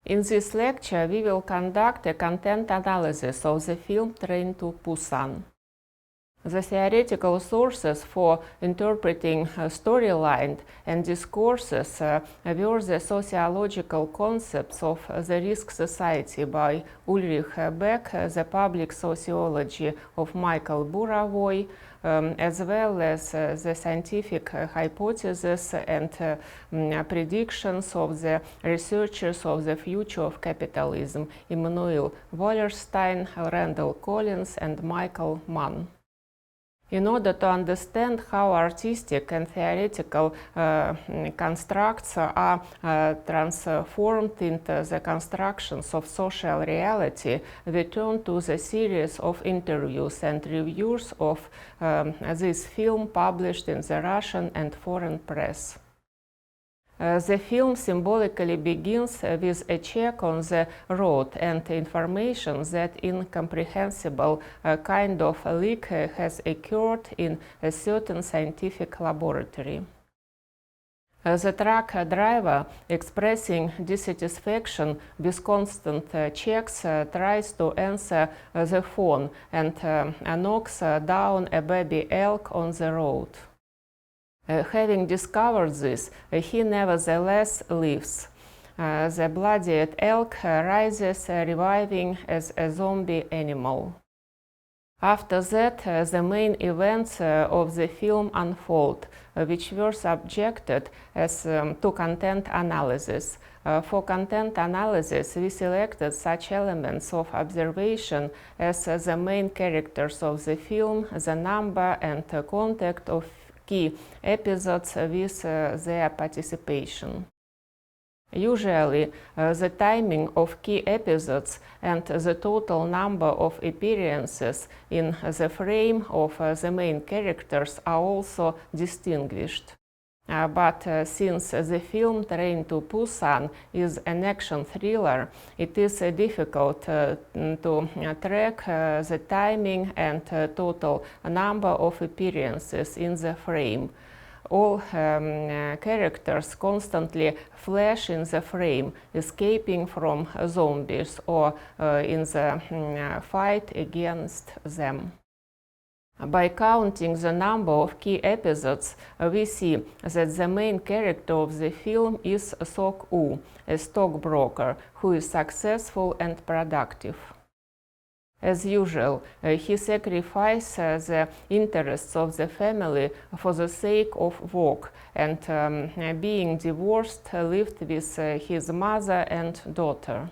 In this lecture, we will conduct a content analysis of the film Train to Busan. The theoretical sources for interpreting storyline and discourses were the sociological concepts of the risk society by Ulrich Beck, the public sociology of Michael Burawoy, as well as the scientific hypotheses and predictions of the researchers of the future of capitalism, Immanuel Wallerstein, Randall Collins, and Michael Mann. In order to understand how artistic and theoretical constructs are transformed into the constructions of social reality, we turn to the series of interviews and reviews of this film published in the Russian and foreign press. The film symbolically begins with a check on the road and information that incomprehensible kind of leak has occurred in a certain scientific laboratory. The truck driver, expressing dissatisfaction with constant checks, tries to answer the phone and knocks down a baby elk on the road. Having discovered this, he nevertheless lives. The bloodied elk rises, reviving as a zombie animal. After that, the main events of the film unfold, which were subjected as to content analysis. For content analysis, we selected such elements of observation as the main characters of the film, the number and contact of key episodes with their participation. Usually, the timing of key episodes and the total number of appearances in the frame of the main characters are also distinguished. But since the film Train to Busan is an action thriller, it is difficult to track the timing and total number of appearances in the frame. All characters constantly flash in the frame, escaping from zombies or in the fight against them. By counting the number of key episodes, we see that the main character of the film is Sok-woo, a stockbroker who is successful and productive. As usual, he sacrifices the interests of the family for the sake of work, and being divorced, lived with his mother and daughter.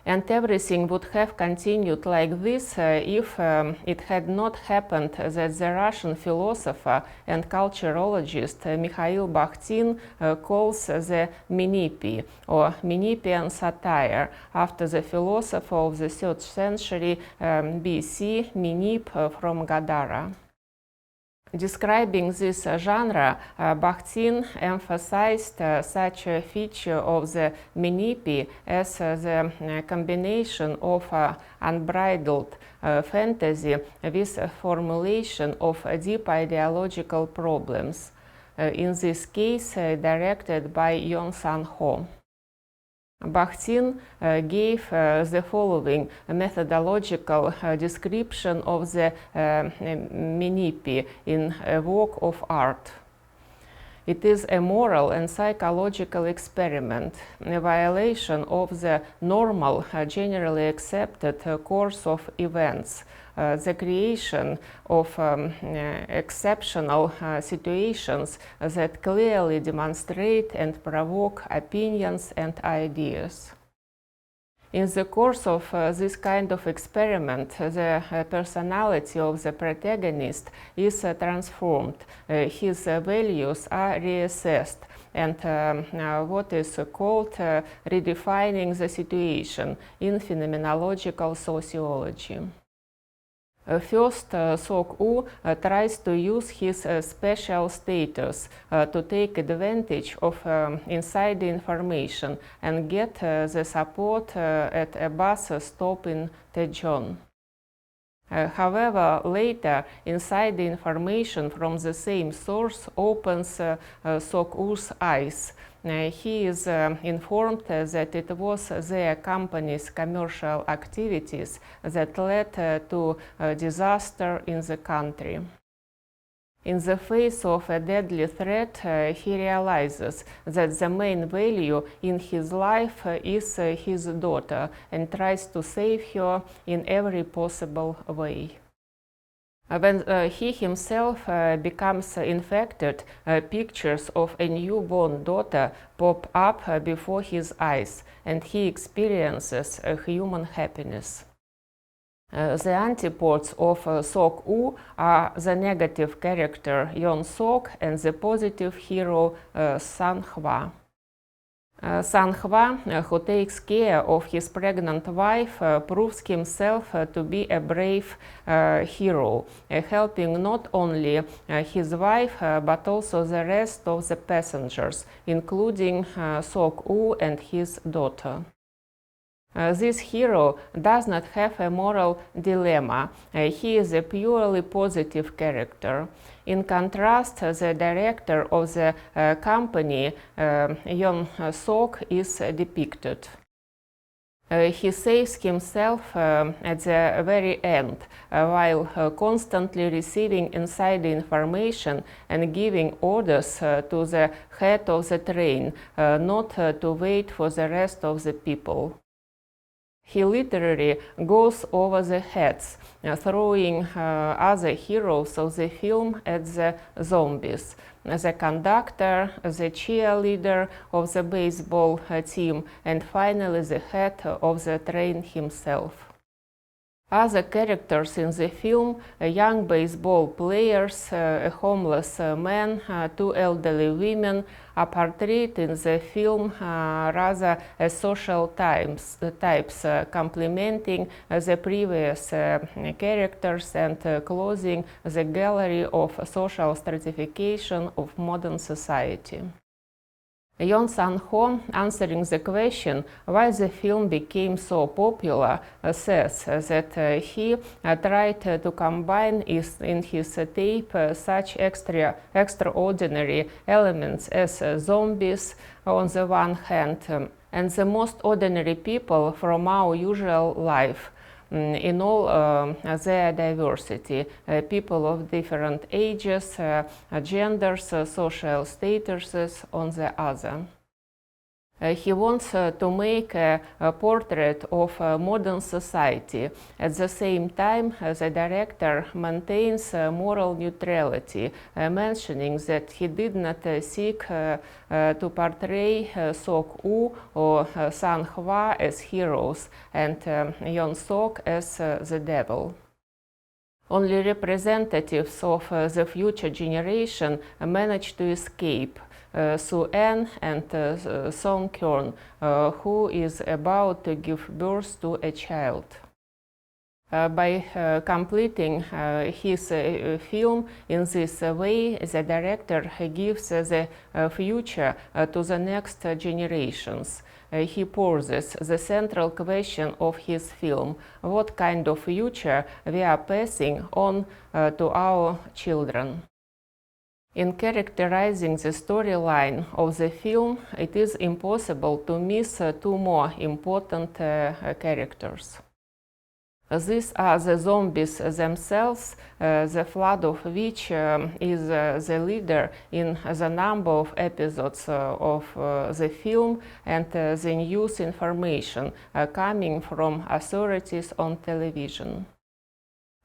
And everything would have continued like this if it had not happened that the Russian philosopher and culturologist Mikhail Bakhtin calls the Menippi, or Menippian satire, after the philosopher of the 3rd century BC, Menipp from Gadara. Describing this genre, Bakhtin emphasized such a feature of the Menippi as the combination of unbridled fantasy with a formulation of deep ideological problems, in this case directed by Yeon Sang-ho. Bakhtin gave the following methodological description of the Menippi in a work of art. It is a moral and psychological experiment, a violation of the normal, generally accepted course of events, the creation of exceptional situations that clearly demonstrate and provoke opinions and ideas. In the course of this kind of experiment, the personality of the protagonist is transformed, his values are reassessed, and what is called redefining the situation in phenomenological sociology. First, Sok-woo tries to use his special status to take advantage of inside information and get the support at a bus stop in Daejeon. However, later, inside information from the same source opens Sok-woo's eyes. He is informed that it was their company's commercial activities that led to disaster in the country. In the face of a deadly threat, he realizes that the main value in his life is his daughter and tries to save her in every possible way. When he himself becomes infected, pictures of a newborn daughter pop up before his eyes, and he experiences human happiness. The antipodes of Sok-woo are the negative character Yeon Sok and the positive hero Sang-hwa. Sang-hwa, who takes care of his pregnant wife, proves himself to be a brave hero, helping not only his wife but also the rest of the passengers, including Sok-woo and his daughter. This hero does not have a moral dilemma. He is a purely positive character. In contrast, the director of the company, Yeon Sok, is depicted. He saves himself at the very end, while constantly receiving inside information and giving orders to the head of the train, not to wait for the rest of the people. He literally goes over the heads, throwing other heroes of the film at the zombies. The conductor, the cheerleader of the baseball team, and finally the head of the train himself. Other characters in the film, young baseball players, a homeless man, two elderly women, are portrayed in the film rather as social types, complementing the previous characters and closing the gallery of social stratification of modern society. Yeon Sang-ho, answering the question why the film became so popular, says that he tried to combine in his tape such extraordinary elements as zombies on the one hand and the most ordinary people from our usual life. In all their diversity, people of different ages, genders, social statuses on the other. He wants to make a portrait of modern society. At the same time, the director maintains moral neutrality, mentioning that he did not seek to portray Sok-woo or Sang-hwa as heroes and Yeon Sok as the devil. Only representatives of the future generation managed to escape. Soo-en and Song-kyun, who is about to give birth to a child. By completing his film in this way, the director gives the future to the next generations. He poses the central question of his film: what kind of future we are passing on to our children? In characterizing the storyline of the film, it is impossible to miss two more important characters. These are the zombies themselves, the flood of which is the leader in the number of episodes of the film and the news information coming from authorities on television.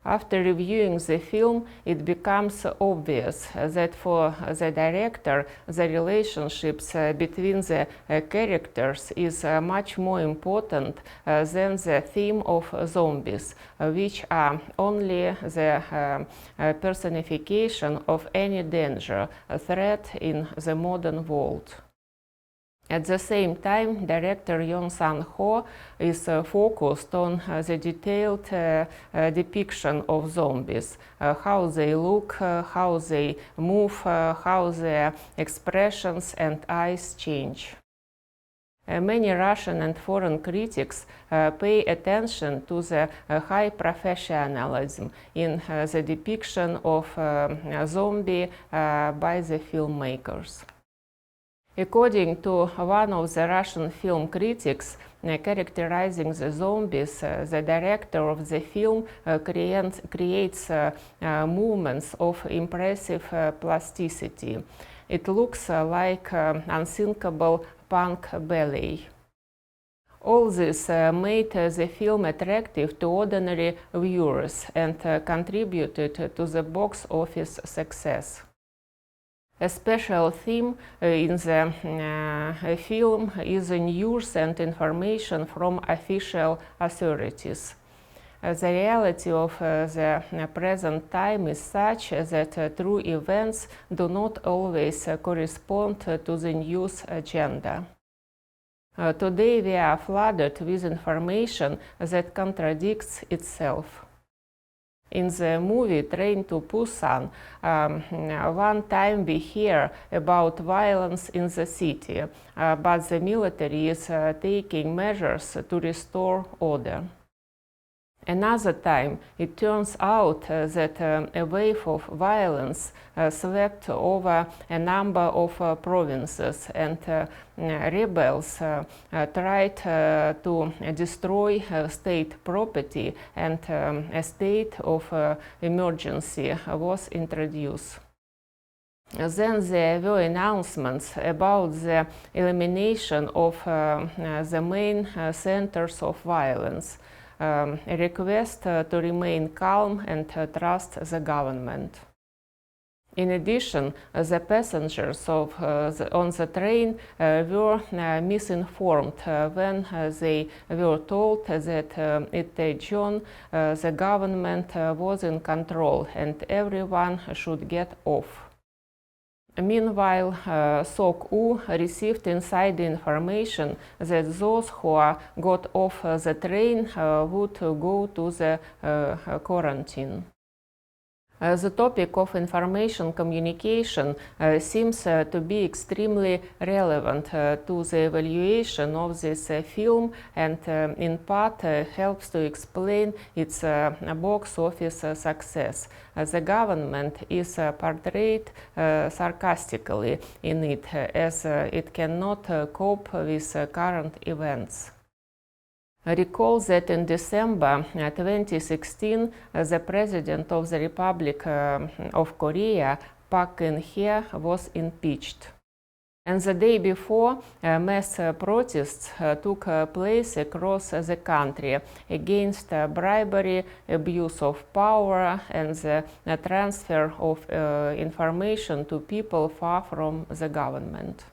After reviewing the film, it becomes obvious that for the director, the relationships between the characters is much more important than the theme of zombies, which are only the personification of any danger, a threat in the modern world. At the same time, director Yeon Sang-ho is focused on the detailed depiction of zombies, how they look, how they move, how their expressions and eyes change. Many Russian and foreign critics pay attention to the high professionalism in the depiction of zombie by the filmmakers. According to one of the Russian film critics characterizing the zombies, the director of the film creates movements of impressive plasticity. It looks like unthinkable punk ballet. All this made the film attractive to ordinary viewers and contributed to the box office success. A special theme in the film is news and information from official authorities. The reality of the present time is such that true events do not always correspond to the news agenda. Today we are flooded with information that contradicts itself. In the movie Train to Busan, one time we hear about violence in the city, but the military is taking measures to restore order. Another time, it turns out that a wave of violence swept over a number of provinces, and rebels tried to destroy state property, and a state of emergency was introduced. Then there were announcements about the elimination of the main centers of violence. A request to remain calm and trust the government. In addition, the passengers on the train were misinformed when they were told that at Daejeon the government was in control and everyone should get off. Meanwhile, Sok-woo received inside information that those who got off the train would go to the quarantine. The topic of information communication seems to be extremely relevant to the evaluation of this film and in part helps to explain its box office success. The government is portrayed sarcastically in it as it cannot cope with current events. Recall that in December 2016, the President of the Republic of Korea, Park Geun-hye, was impeached. And the day before, mass protests took place across the country against bribery, abuse of power, and the transfer of information to people far from the government.